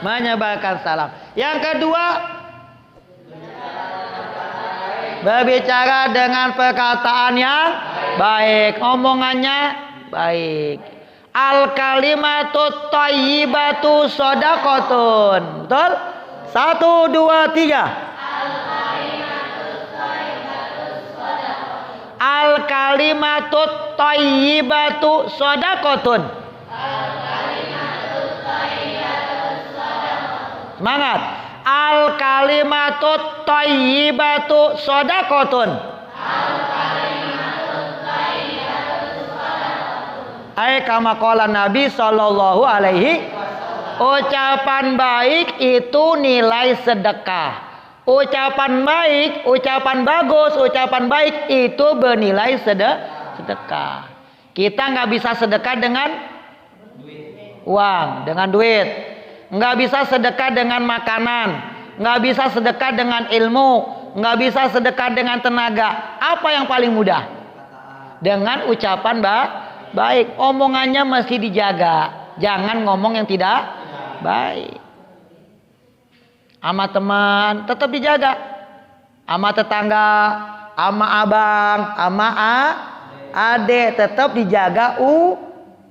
menyebarkan salam. Yang kedua, berbicara dengan perkataan yang baik, omongannya baik. Al kalimatut thayyibatu shadaqatun. Betul? 1, 2, 3. Al kalimatut thayyibatu shadaqatun. Semangat. Al kalimatut thayyibatu shadaqatun. Ai kama qala Nabi sallallahu alaihi, ucapan baik itu nilai sedekah. Ucapan baik, ucapan bagus, ucapan baik itu bernilai sedekah. Kita nggak bisa sedekah dengan uang, dengan duit. Nggak bisa sedekah dengan makanan. Nggak bisa sedekah dengan ilmu. Nggak bisa sedekah dengan tenaga. Apa yang paling mudah? Dengan ucapan baik. Omongannya mesti dijaga. Jangan ngomong yang tidak baik. Sama teman tetap dijaga. Sama tetangga, sama abang, sama adek tetap dijaga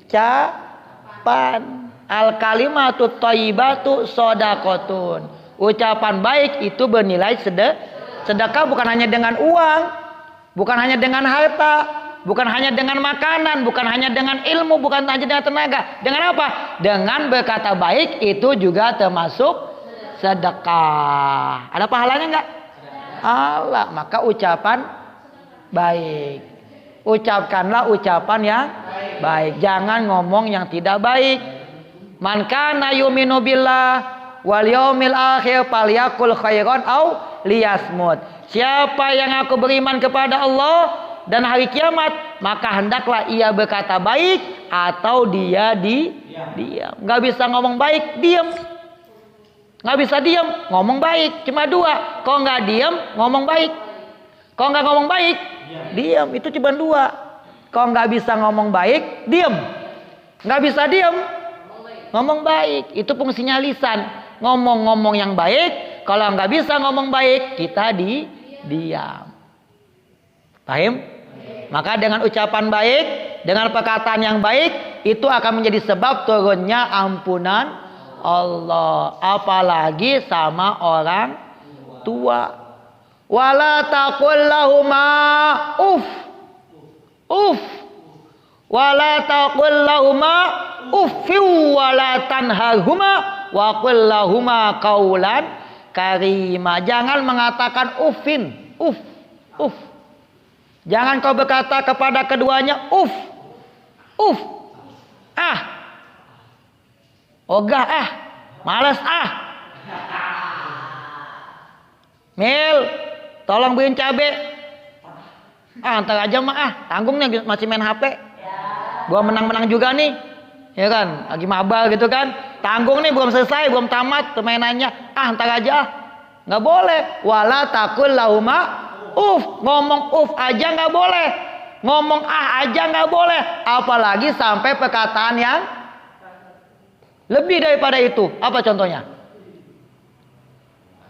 ucapan. Al kalimatut thayyibatu shadaqatun. Ucapan baik itu bernilai sedekah, bukan hanya dengan uang, bukan hanya dengan harta, bukan hanya dengan makanan, bukan hanya dengan ilmu, bukan hanya dengan tenaga. Dengan apa? Dengan berkata baik itu juga termasuk sedekah. Ada pahalanya enggak? Allah. Maka ucapan baik. Ucapkanlah ucapan yang baik. Jangan ngomong yang tidak baik. Man kana yu'minu billah wal yaumil akhir falyakul khairan au liyasmut. Siapa yang aku beriman kepada Allah dan hari kiamat, maka hendaklah ia berkata baik atau dia diam. Enggak bisa ngomong baik, diam. Nggak bisa diam, ngomong baik. Cuma dua. Kalau nggak diam, ngomong baik. Kalau nggak ngomong baik, diam. Itu cuma dua. Kalau nggak bisa ngomong baik, diam. Nggak bisa diam, ngomong baik. Itu fungsinya lisan. Ngomong-ngomong yang baik. Kalau nggak bisa ngomong baik, kita diam. Paham? Maka dengan ucapan baik, dengan perkataan yang baik, itu akan menjadi sebab turunnya ampunan Allah, apalagi sama orang tua. Wala taqul lahuma uff. Wala taqul lahuma uffi wala tanharhuma wa qul lahuma qaulan karima. Jangan mengatakan uffin, uff. Jangan kau berkata kepada keduanya uff. Ogah malas Mil, tolong beliin cabe. Ntar aja mah tanggung nih masih main HP. Gua menang juga nih. Ya kan, lagi mabal gitu kan. Tanggung nih belum selesai, belum tamat permainannya. Ntar aja. Nggak boleh. Wala taqul lahuma ngomong aja nggak boleh. Ngomong aja nggak boleh. Apalagi sampai perkataan yang lebih daripada itu. Apa contohnya?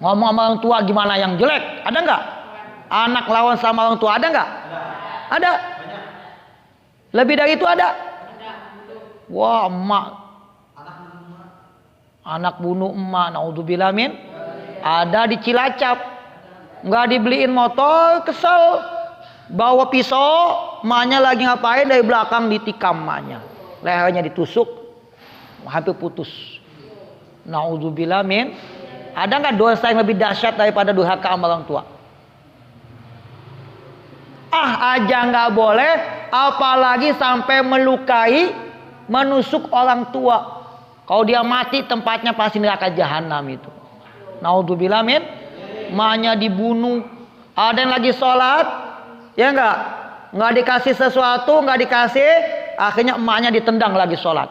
Ngomong sama orang tua gimana yang jelek? Ada nggak? Anak lawan sama orang tua ada nggak? Ada. Lebih dari itu ada? Wah, emak. Anak bunuh emak. Naudzubillah min. Ada di Cilacap. Nggak dibeliin motor, kesel. Bawa pisau, emaknya lagi ngapain, dari belakang ditikam emaknya. Lehernya ditusuk. Hampir putus. Naudzubillah min. Ada nggak dosa yang lebih dahsyat daripada durhaka sama orang tua? Aja nggak boleh, apalagi sampai melukai, menusuk orang tua. Kalau dia mati tempatnya pasti neraka jahanam itu. Naudzubillah min. Emaknya dibunuh. Ada yang lagi sholat, ya nggak dikasih sesuatu, nggak dikasih, akhirnya emaknya ditendang lagi sholat.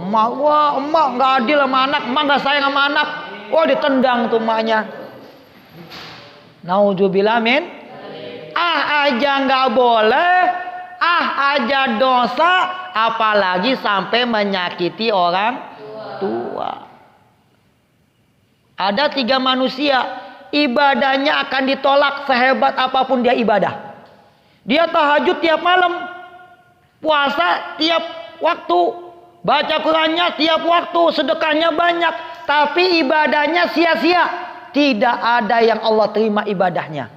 Emak nggak adil sama anak, emak nggak sayang sama anak. Wah, ditendang tuh emaknya. Naudzubillah min. Aja nggak boleh, aja dosa, apalagi sampai menyakiti orang tua. Ada 3 manusia, ibadahnya akan ditolak sehebat apapun dia ibadah. Dia tahajud tiap malam, puasa tiap waktu, baca Qurannya tiap waktu, sedekahnya banyak, tapi ibadahnya sia-sia. Tidak ada yang Allah terima ibadahnya.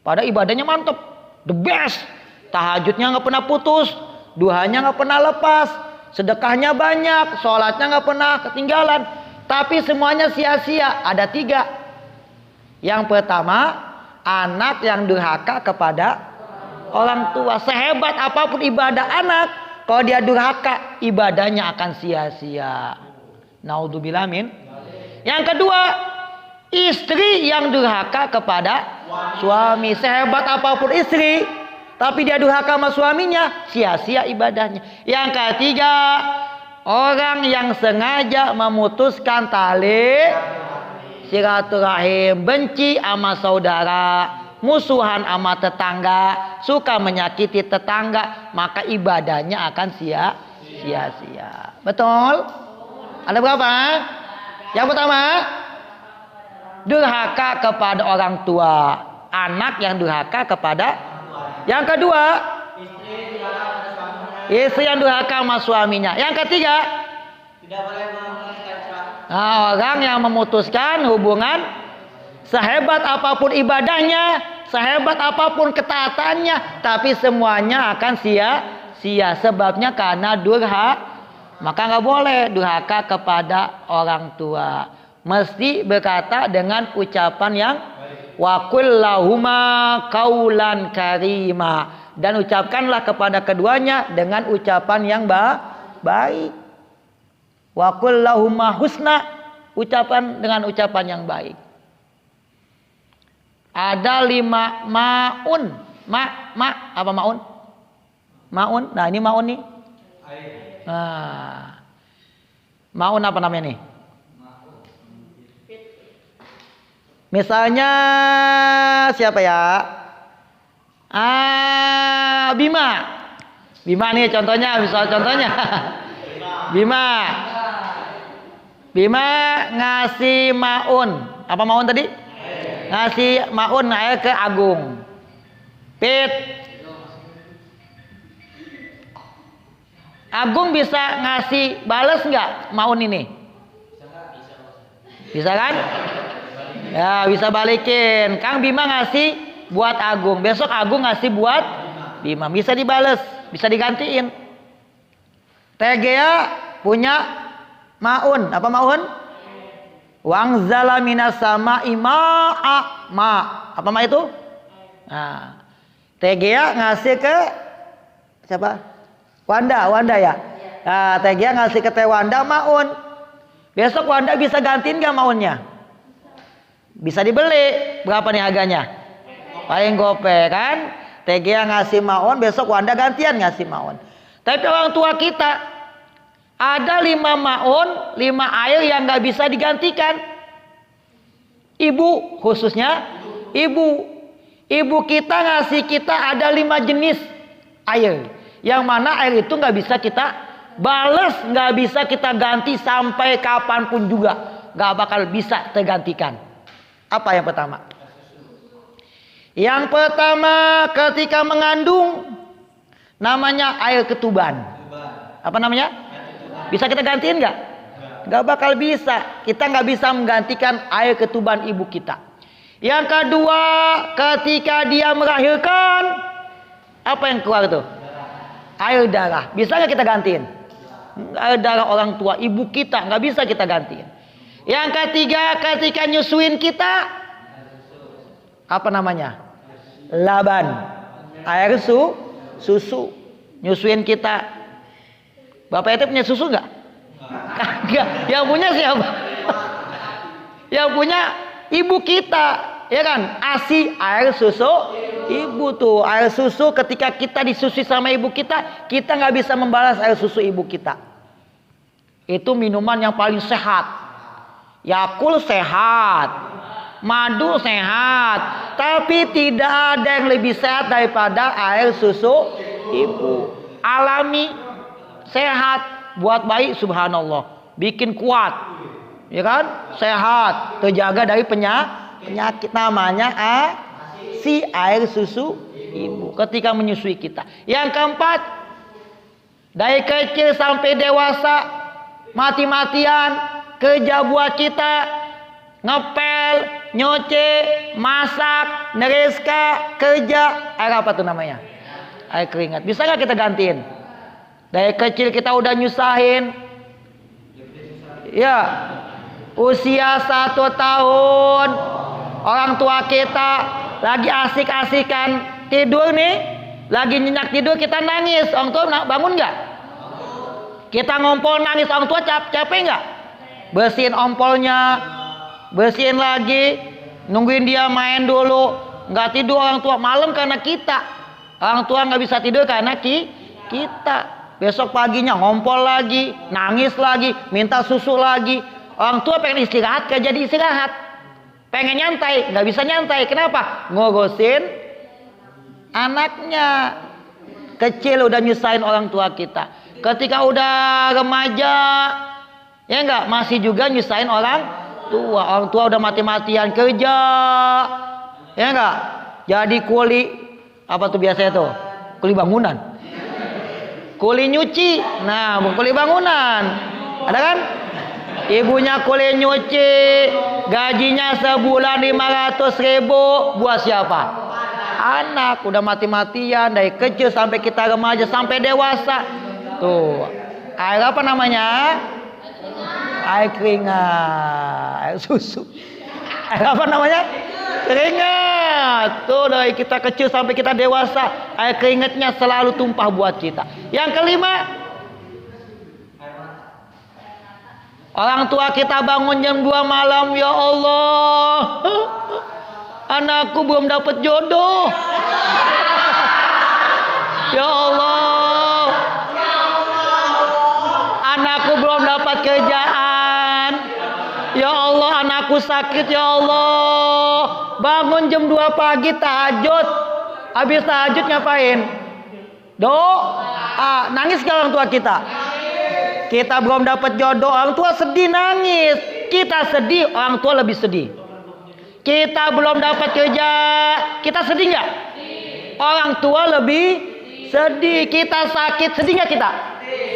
Padahal ibadahnya mantap, the best. Tahajudnya nggak pernah putus, duhanya nggak pernah lepas, sedekahnya banyak, sholatnya nggak pernah ketinggalan. Tapi semuanya sia-sia. Ada 3. Yang pertama, anak yang durhaka kepada orang tua. Sehebat apapun ibadah anak, kalau dia durhaka, ibadahnya akan sia-sia. Naudzubillah min. Yang kedua, istri yang durhaka kepada suami. Sehebat apapun istri, tapi dia durhaka sama suaminya, sia-sia ibadahnya. Yang ketiga, orang yang sengaja memutuskan tali silaturahim, benci sama saudara, musuhan sama tetangga, suka menyakiti tetangga, maka ibadahnya akan sia-sia. Betul? Ada berapa? Yang pertama, durhaka kepada orang tua. Anak yang durhaka kepada. Yang kedua, istri yang durhaka sama suaminya. Yang ketiga, orang yang memutuskan hubungan, sehebat apapun ibadahnya, sehebat apapun ketaatannya, tapi semuanya akan sia-sia. Sebabnya karena durhaka. Maka nggak boleh durhaka kepada orang tua. Mesti berkata dengan ucapan yang wa qul lahuma qaulan karima, dan ucapkanlah kepada keduanya dengan ucapan yang baik. Wa qul lahuma husna, ucapan dengan ucapan yang baik. Ada 5 maun. Apa maun? Maun. Nah, ini maun nih. Nah. Maun apa namanya nih? Misalnya siapa ya? Bima. Bima nih contohnya, misal contohnya. Bima ngasih maun. Apa maun tadi? Ngasih maun air ke Agung. Pit. Agung bisa ngasih balas nggak maun ini? Bisa kan? Ya, bisa balikin. Kang Bima ngasih buat Agung, besok Agung ngasih buat Bima, bisa dibales, bisa digantiin. Tegea punya maun. Apa maun? Wang zala minas sama ima'a ma. Apa ma itu? Nah, Tegea ngasih ke siapa? Wanda ya. Nah, Tegea ngasih ke Teh Wanda maun. Besok Wanda bisa gantiin gak maunnya? Bisa dibeli. Berapa nih harganya? Paling gope kan? Tegea ngasih maun, besok Wanda gantian ngasih maun. Tapi orang tua kita ada 5 maun, 5 air yang gak bisa digantikan. Ibu, khususnya ibu kita ngasih kita ada 5 jenis air, yang mana air itu gak bisa kita balas, gak bisa kita ganti sampai kapanpun juga, gak bakal bisa tergantikan. Apa yang pertama? Yang pertama, ketika mengandung, namanya air ketuban. Apa namanya? Bisa kita gantiin nggak? Nggak bakal bisa. Kita nggak bisa menggantikan air ketuban ibu kita. Yang kedua, ketika dia melahirkan, apa yang keluar tuh? Air darah. Bisa nggak kita gantiin? Air darah orang tua ibu kita nggak bisa kita gantiin. Yang ketiga, ketika nyusuin kita, apa namanya? Laban. Air susu. Nyusuin kita. Bapak itu punya susu nggak? Kagak. Yang punya siapa? Yang punya ibu kita, ya kan? ASI, air susu ibu tuh. Air susu ketika kita disusui sama ibu kita nggak bisa membalas air susu ibu kita. Itu minuman yang paling sehat. Yakult sehat, madu sehat, tapi tidak ada yang lebih sehat daripada air susu ibu. Alami, sehat, buat bayi, subhanallah, bikin kuat. ya kan? Sehat, terjaga dari penyakit. Namanya ASI, air susu ibu ketika menyusui kita. Yang keempat, dari kecil sampai dewasa mati-matian kerja buat kita, ngepel, nyuci, masak, nereska, kerja. Air apa tuh namanya? Air keringat. Bisa nggak kita gantiin? Dari kecil kita udah nyusahin, ya, usia 1 tahun orang tua kita lagi asik-asikan tidur nih, lagi nyenyak tidur, kita nangis, orang tua bangun nggak? Kita ngompol nangis, orang tua capek nggak? Bersihin ompolnya, bersihin lagi, nungguin dia main dulu, nggak tidur orang tua malam karena kita. Orang tua nggak bisa tidur karena kita. Besok paginya ngompol lagi, nangis lagi, minta susu lagi. Orang tua pengen istirahat, gak jadi istirahat. Pengen nyantai, gak bisa nyantai. Kenapa? Ngurusin anaknya. Kecil udah nyusahin orang tua kita. Ketika udah remaja, ya enggak, masih juga nyusahin orang tua. Orang tua udah mati-matian kerja, ya enggak. Jadi kuli, apa tuh biasanya tuh? Kuli bangunan. Kuli nyuci, nah kuli bangunan, ada kan? Ibunya kuli nyuci, gajinya sebulan 500.000, buat siapa? Anak, udah mati-matian dari kecil sampai kita remaja sampai dewasa. Tuh, air apa namanya? Air keringat, air susu. Air apa namanya? Keringat. Tuh, dari kita kecil sampai kita dewasa, air keringatnya selalu tumpah buat kita. Yang kelima, orang tua kita bangun jam 2 malam, ya Allah, anakku belum dapat jodoh. Ya Allah, anakku belum dapat kerjaan. Ya Allah, anakku sakit, ya Allah. Bangun jam 2 pagi tahajud. Habis tahajud ngapain? Doa. Nangis ke orang tua kita? Kita belum dapat jodoh, orang tua sedih nangis. Kita sedih, orang tua lebih sedih. Kita belum dapat kerja, kita sedih nggak? Orang tua lebih sedih. Kita sakit, sedih nggak kita?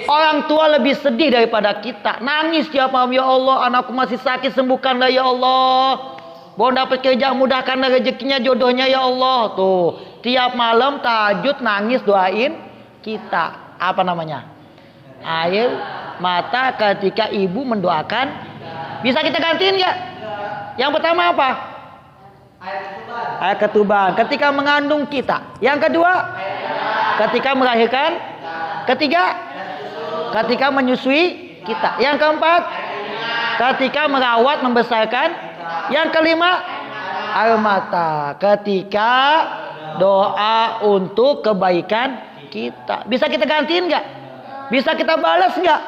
Orang tua lebih sedih daripada kita. Nangis siapa? Ya Allah, anakku masih sakit, sembuhkanlah ya Allah. Belum dapat kerja, mudahkanlah rezekinya, jodohnya ya Allah. Tuh, tiap malam tahajud nangis doain kita. Apa namanya? Air mata ketika ibu mendoakan. Bisa kita gantiin nggak? Yang pertama apa? Air ketuban ketika mengandung kita. Yang kedua, ketika melahirkan. Ketiga, ketika menyusui kita. Yang keempat, ketika merawat membesarkan. Yang kelima, air mata ketika doa untuk kebaikan kita. Bisa kita gantiin nggak? Bisa kita balas nggak?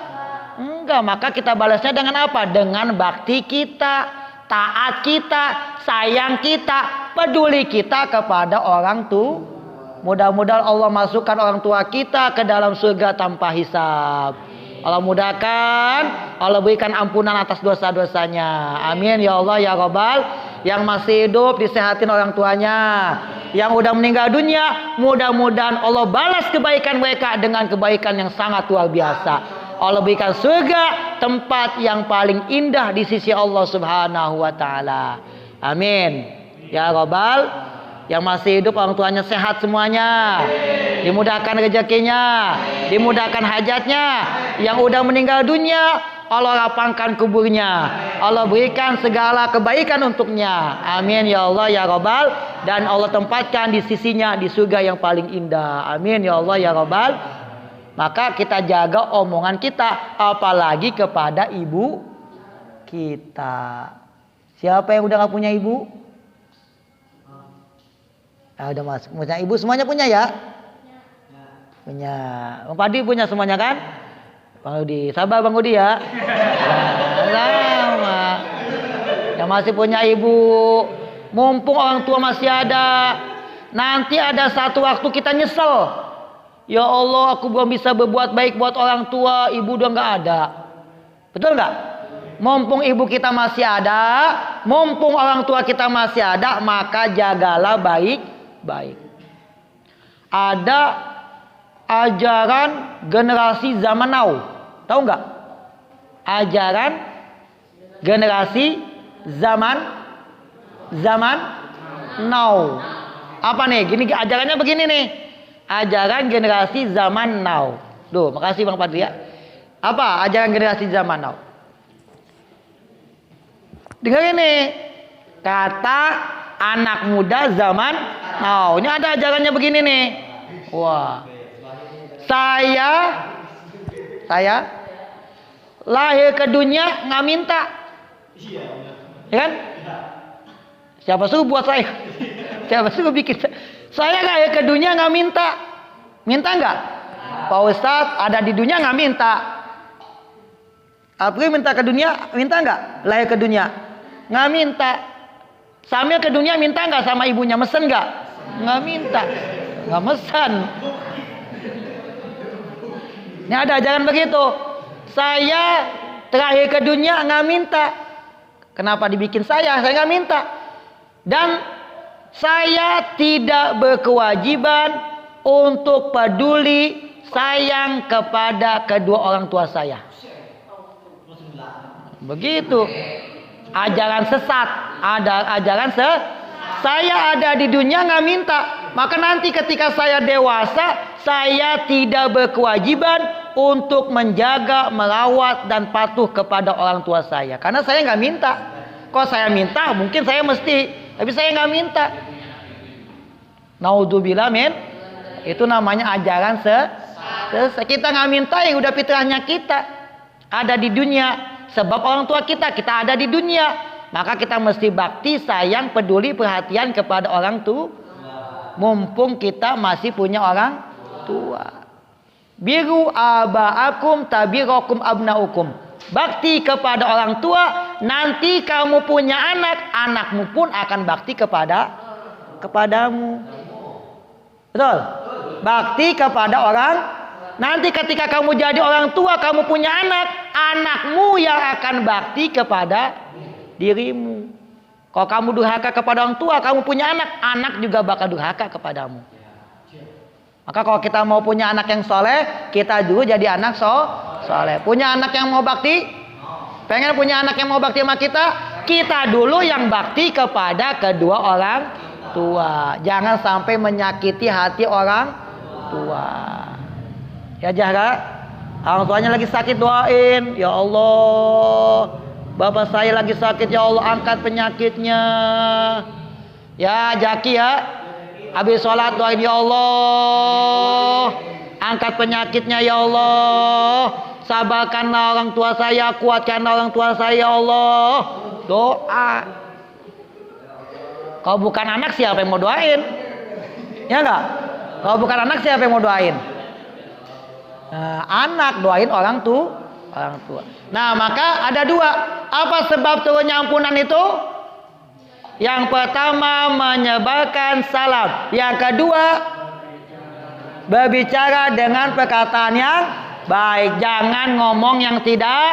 Enggak. Maka kita balasnya dengan apa? Dengan bakti kita, taat kita, sayang kita, peduli kita kepada orang tua. Mudah-mudahan Allah masukkan orang tua kita ke dalam surga tanpa hisab. Allah mudahkan, Allah berikan ampunan atas dosa-dosanya. Amin ya Allah ya Rabbal. Yang masih hidup disehatin orang tuanya. Yang udah meninggal dunia, mudah-mudahan Allah balas kebaikan mereka dengan kebaikan yang sangat luar biasa. Allah berikan surga, tempat yang paling indah di sisi Allah Subhanahu wa taala. Amin ya Rabbal. Yang masih hidup orang tuanya sehat semuanya, dimudahkan rezekinya, dimudahkan hajatnya. Yang udah meninggal dunia, Allah lapangkan kuburnya, Allah berikan segala kebaikan untuknya. Amin ya Allah ya Rabbal. Dan Allah tempatkan di sisinya di surga yang paling indah. Amin ya Allah ya Rabbal. Maka kita jaga omongan kita, apalagi kepada ibu kita. Siapa yang udah gak punya ibu? Nah, udah mas, punya ibu semuanya punya ya? Punya. Bang Padi punya semuanya kan? Bang Udi, sabar Bang Udi ya. Sama. Yang masih punya ibu, mumpung orang tua masih ada, nanti ada satu waktu kita nyesel. Ya Allah, aku belum bisa berbuat baik buat orang tua, ibu udah nggak ada. Betul nggak? Mumpung ibu kita masih ada, mumpung orang tua kita masih ada, maka jagalah baik-baik. Ada ajaran generasi zaman now. Tahu nggak? Ajaran generasi zaman now. Apa nih? Gini ajarannya begini nih. Ajaran generasi zaman now. Duh, makasih Bang Padri ya. Apa ajaran generasi zaman now? Dengar ini. Kata anak muda zaman now. Ini ada ajarannya begini nih. Wah. Saya lahir ke dunia nggak minta. Ya kan? Siapa suruh buat saya? Siapa suruh bikin? Saya lahir ke dunia nggak minta. Minta nggak? Pak Ustadz ada di dunia nggak minta. April minta ke dunia, minta nggak? Lahir ke dunia nggak minta. Sambil ke dunia minta nggak sama ibunya? Mesen nggak? Nggak minta. Nggak mesen. Ini ada ajaran begitu. Saya terakhir ke dunia nggak minta. Kenapa dibikin saya? Saya nggak minta. Dan saya tidak berkewajiban untuk peduli sayang kepada kedua orang tua saya. Begitu. Ajaran sesat. Ada ajaran saya ada di dunia nggak minta. Maka nanti ketika saya dewasa, saya tidak berkewajiban untuk menjaga, merawat, dan patuh kepada orang tua saya. Karena saya nggak minta. Kalau saya minta, mungkin saya mesti. Tapi saya nggak minta. Naudzubillah min. Itu namanya ajaran kita nggak minta yang udah fitrahnya kita. Ada di dunia. Sebab orang tua kita ada di dunia. Maka kita mesti bakti, sayang, peduli, perhatian kepada orang tua. Mumpung kita masih punya orang tua. Biru abaakum tabirokum abnaukum. Bakti kepada orang tua, nanti kamu punya anak, anakmu pun akan bakti kepadamu. Betul? Bakti kepada orang. Nanti ketika kamu jadi orang tua, kamu punya anak, anakmu yang akan bakti kepada dirimu. Kalau kamu durhaka kepada orang tua, kamu punya anak, anak juga bakal durhaka kepadamu. Maka kalau kita mau punya anak yang soleh, kita dulu jadi anak soleh. Punya anak yang mau bakti, pengen punya anak yang mau bakti sama kita dulu yang bakti kepada kedua orang tua. Jangan sampai menyakiti hati orang tua. Ya jaga, orang tuanya lagi sakit doain, ya Allah. Bapak saya lagi sakit, ya Allah angkat penyakitnya. Ya Jaki ya, habis sholat doain, ya Allah angkat penyakitnya, ya Allah. Sabarkanlah orang tua saya, kuatkanlah orang tua saya, ya Allah. Doa. Kalau bukan anak siapa yang mau doain? Ya enggak? Kalau bukan anak siapa yang mau doain? Nah, anak doain orang tua. Nah, maka ada dua. Apa sebab turunnya ampunan itu? Yang pertama menyebarkan salam. Yang kedua berbicara dengan perkataan yang baik. Jangan ngomong yang tidak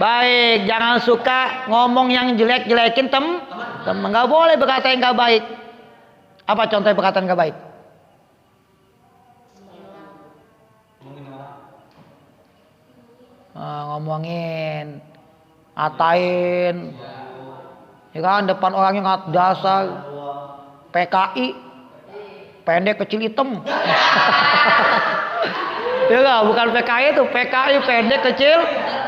baik. Jangan suka ngomong yang jelek-jelekin temen. Nggak boleh berkata yang nggak baik. Apa contoh perkataan nggak baik? Ngomongin, ngatain, ya kan, depan orangnya ngat dasar, PKI, pendek kecil hitam. Ya kan, bukan PKI itu, PKI pendek kecil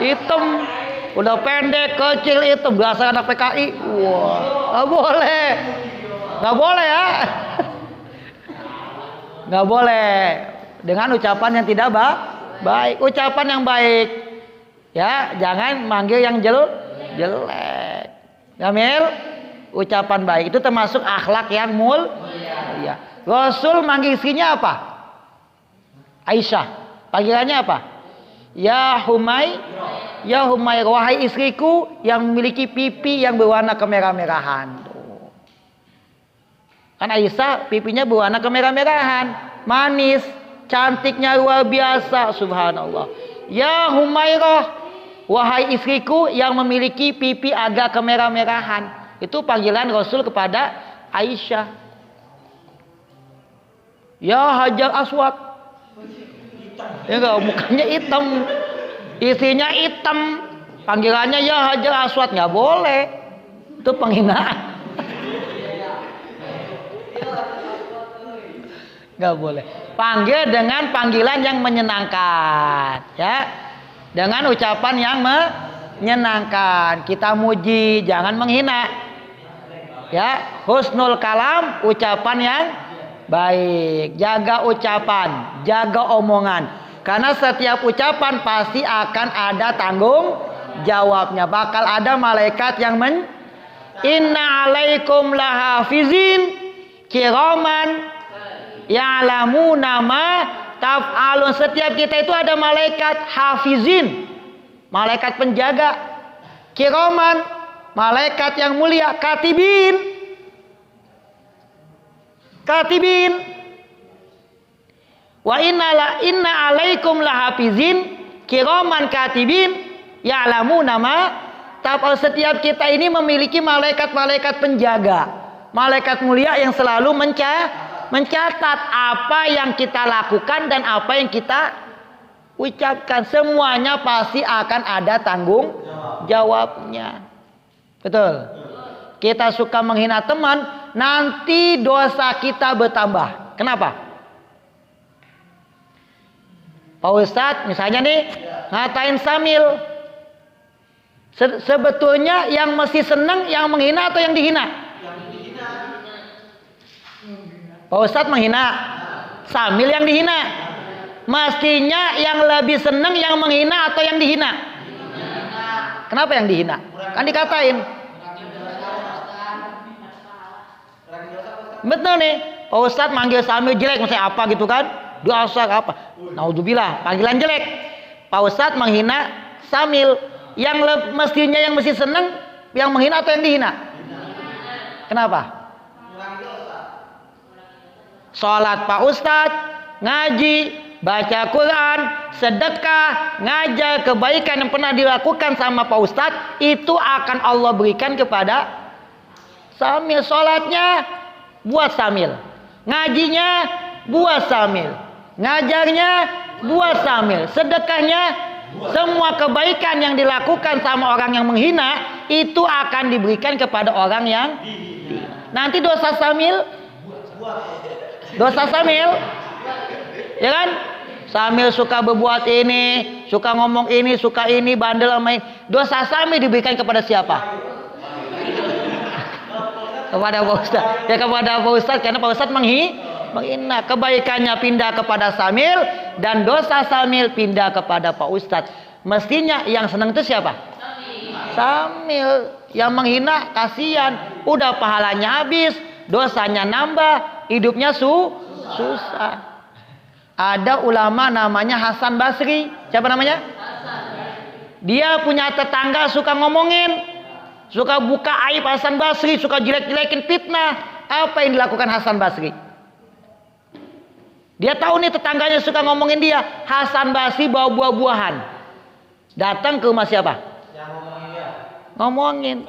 hitam. Udah pendek kecil hitam, dasar anak PKI. Wah, nggak boleh, nggak boleh ya, nggak boleh dengan ucapan yang tidak baik, ucapan yang baik. Ya, jangan manggil yang jelek. Gamil, ucapan baik itu termasuk akhlak yang mulia. Rasul manggil istrinya apa? Aisyah. Panggilannya apa? Ya Humay, ya Humay, wahai istriku yang memiliki pipi yang berwarna kemerah-merahan. Kan Aisyah pipinya berwarna kemerah-merahan, manis, cantiknya luar biasa, subhanallah. Ya Humairah, wahai istriku yang memiliki pipi agak kemerah-merahan. Itu panggilan Rasul kepada Aisyah. Ya Hajar Aswad. Ya enggak, mukanya hitam. Istrinya hitam. Panggilannya ya Hajar Aswad, nggak boleh. Itu penghinaan. Nggak boleh. Panggil dengan panggilan yang menyenangkan, ya. Dengan ucapan yang menyenangkan. Kita muji, jangan menghina. Ya, husnul kalam, ucapan yang baik. Jaga ucapan, jaga omongan. Karena setiap ucapan pasti akan ada tanggung jawabnya. Bakal ada malaikat yang inna alaikum lahafizin kiraman ya'lamuna ma taf'alun. Setiap kita itu ada malaikat hafizin, malaikat penjaga, kiraman, malaikat yang mulia, katibin. Wa inna alaikum lahafizin kiraman katibin ya'lamuna ma taf'alun. Setiap kita ini memiliki malaikat-malaikat penjaga, malaikat mulia yang selalu mencatat apa yang kita lakukan dan apa yang kita ucapkan. Semuanya pasti akan ada tanggung jawabnya. Betul. Kita suka menghina teman, nanti dosa kita bertambah. Kenapa? Pak Ustadz misalnya nih ngatain Samil. Sebetulnya yang mesti senang yang menghina atau yang dihina? Pak Ustadz menghina, Samil yang dihina. Mestinya yang lebih senang yang menghina atau yang dihina? Kenapa yang dihina? Kan dikatain. Betul nih, Pak Ustadz manggil Samil jelek, misalnya apa gitu kan? Dosa apa? Naudzubillah, panggilan jelek. Pak Ustadz menghina Samil. Yang mestinya yang mesti senang yang menghina atau yang dihina? Kenapa? Sholat Pak Ustadz, ngaji, baca Quran, sedekah, ngajar kebaikan yang pernah dilakukan sama Pak Ustadz, itu akan Allah berikan kepada Samil. Sholatnya buat Samil, ngajinya buat Samil, ngajarnya buat Samil, sedekahnya, semua kebaikan yang dilakukan sama orang yang menghina itu akan diberikan kepada orang yang nanti dosa Samil. Dosa Samil, ya kan? Samil suka berbuat ini, suka ngomong ini, suka ini, bandel sama ini. Dosa Samil diberikan kepada siapa? Kepada Pak Ustadz. Ya kepada Pak Ustadz, karena Pak Ustadz menghina. Kebaikannya pindah kepada Samil dan dosa Samil pindah kepada Pak Ustadz. Mestinya yang senang itu siapa? Samil. Yang menghina kasihan, udah pahalanya habis, dosanya nambah, hidupnya susah. Ada ulama namanya Hasan Basri. Siapa namanya? Dia punya tetangga suka ngomongin, suka buka aib Hasan Basri, suka jelek-jelekin, fitnah. Apa yang dilakukan Hasan Basri? Dia tahu nih tetangganya suka ngomongin dia. Hasan Basri bawa buah-buahan, datang ke rumah siapa? Ngomongin.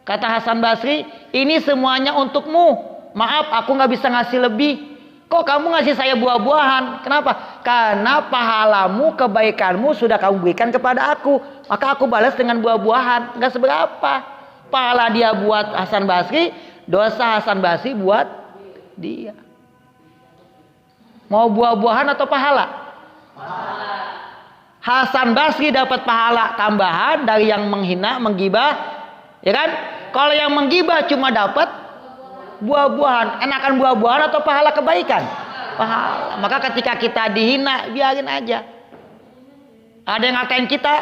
Kata Hasan Basri, ini semuanya untukmu. Maaf, aku nggak bisa ngasih lebih. Kok kamu ngasih saya buah-buahan? Kenapa? Karena pahalamu, kebaikanmu sudah kamu berikan kepada aku. Maka aku balas dengan buah-buahan. Nggak seberapa. Pahala dia buat Hasan Basri, dosa Hasan Basri buat dia. Mau buah-buahan atau pahala? Hasan Basri dapat pahala tambahan dari yang menghina, menggibah, ya kan? Kalau yang menggibah cuma dapat buah-buahan. Enakan buah-buahan atau pahala kebaikan? Pahala. Maka ketika kita dihina, biarin aja. Ada yang ngatain kita,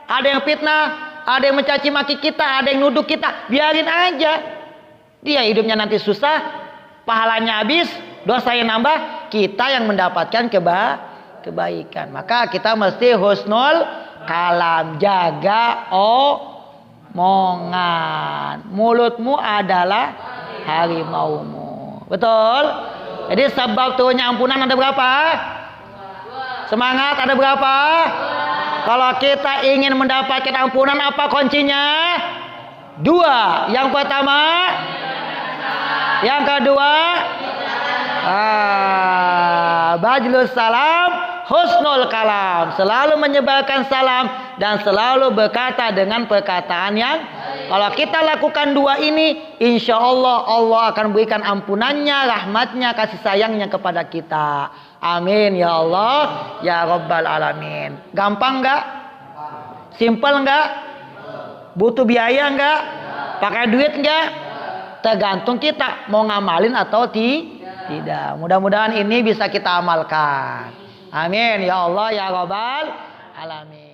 ada yang fitnah, ada yang mencaci maki kita, ada yang nuduh kita, biarin aja. Dia hidupnya nanti susah, pahalanya habis, dosanya nambah, kita yang mendapatkan kebaikan. Maka kita mesti husnul kalam, jaga omongan. Mulutmu adalah harimaumu. Betul? Jadi sebab turunnya ampunan ada berapa? Semangat ada berapa? Kalau kita ingin mendapatkan ampunan, apa kuncinya? Dua. Yang pertama, yang kedua, bajlus salam, husnul kalam. Selalu menyebarkan salam dan selalu berkata dengan perkataan yang, kalau kita lakukan dua ini, insya Allah Allah akan berikan ampunannya, rahmatnya, kasih sayangnya kepada kita. Amin ya Allah ya Rabbal Alamin. Gampang nggak? Simple nggak? Butuh biaya nggak? Pakai duit nggak? Tergantung kita mau ngamalin atau tidak. Mudah-mudahan ini bisa kita amalkan. Amin ya Allah ya Rabbal Alamin.